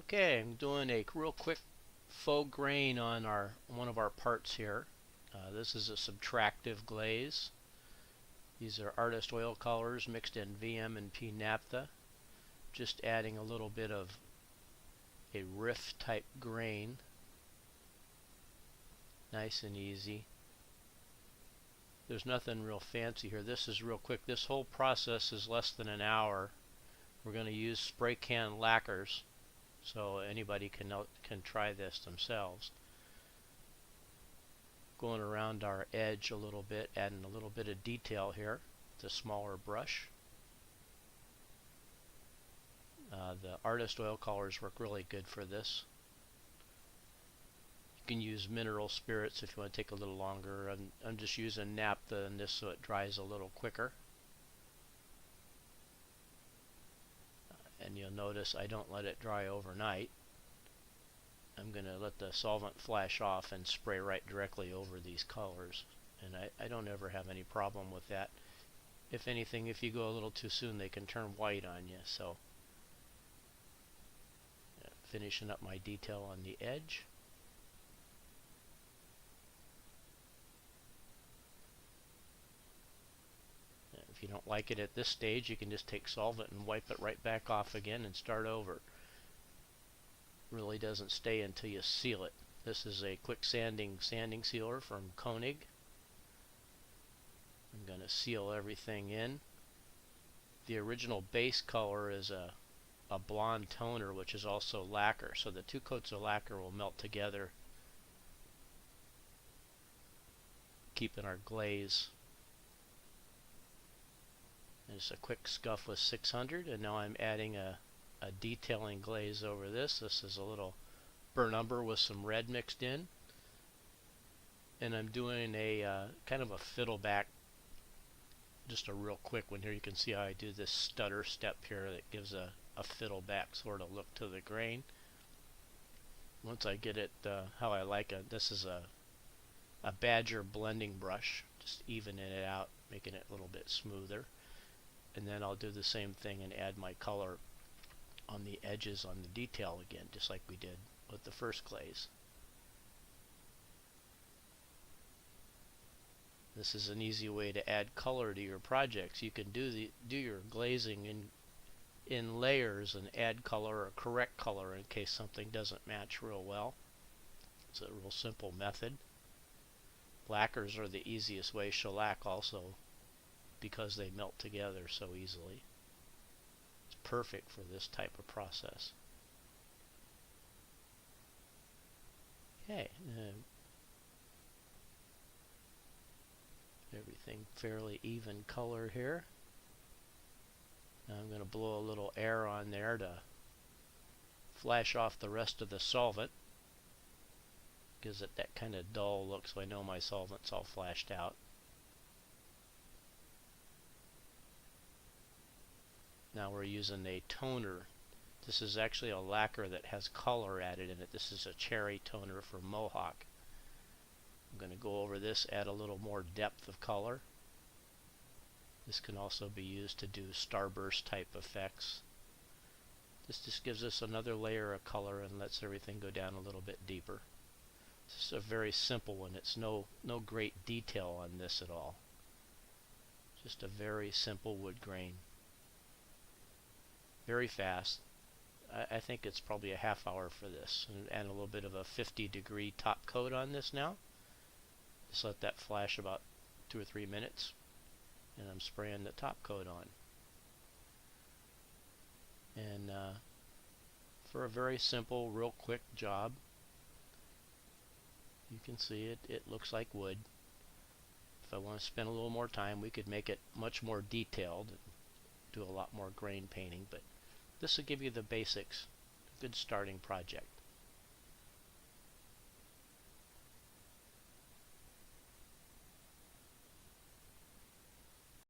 Okay, I'm doing a real quick faux grain on one of our parts here. This is a subtractive glaze. These are artist oil colors mixed in VM and P naphtha. Just adding a little bit of a riff type grain. Nice and easy. There's nothing real fancy here. This is real quick. This whole process is less than an hour. We're going to use spray can lacquers, so anybody can try this themselves. Going around our edge a little bit, adding a little bit of detail here with a smaller brush. The artist oil colors work really good for this. You can use mineral spirits if you want to take a little longer. I'm just using naphtha in this so it dries a little quicker. And you'll notice I don't let it dry overnight. I'm going to let the solvent flash off and spray right directly over these colors. And I don't ever have any problem with that. If anything, if you go a little too soon, they can turn white on you. So, finishing up my detail on the edge. If you don't like it at this stage, you can just take solvent and wipe it right back off again and start over. Really doesn't stay until you seal it. This is a quick sanding sealer from Koenig. I'm going to seal everything in. The original base color is a blonde toner, which is also lacquer, so the two coats of lacquer will melt together, keeping our glaze. Just a quick scuff with 600, and now I'm adding a detailing glaze over this. This is a little burnt umber with some red mixed in, and I'm doing a kind of a fiddleback, just a real quick one here. You can see how I do this stutter step here that gives a fiddleback sort of look to the grain. Once I get it how I like it, this is a Badger blending brush, just evening it out, making it a little bit smoother. And then I'll do the same thing and add my color on the edges on the detail again, just like we did with the first glaze. This is an easy way to add color to your projects. You can do your glazing in layers and add color or correct color in case something doesn't match real well. It's a real simple method. Lacquers are the easiest way. Shellac also, because they melt together so easily. It's perfect for this type of process. Okay, everything fairly even color here. Now I'm going to blow a little air on there to flash off the rest of the solvent. Gives it that kind of dull look, so I know my solvent's all flashed out. Now we're using a toner. This is actually a lacquer that has color added in it. This is a cherry toner for Mohawk. I'm going to go over this, add a little more depth of color. This can also be used to do starburst type effects. This just gives us another layer of color and lets everything go down a little bit deeper. This is a very simple one. It's no great detail on this at all. Just a very simple wood grain. Very fast. I think it's probably a half hour for this. And a little bit of a 50-degree top coat on this now. Just let that flash about 2 or 3 minutes. And I'm spraying the top coat on. And for a very simple, real quick job, you can see it looks like wood. If I want to spend a little more time, we could make it much more detailed and do a lot more grain painting, but this will give you the basics. Good starting project.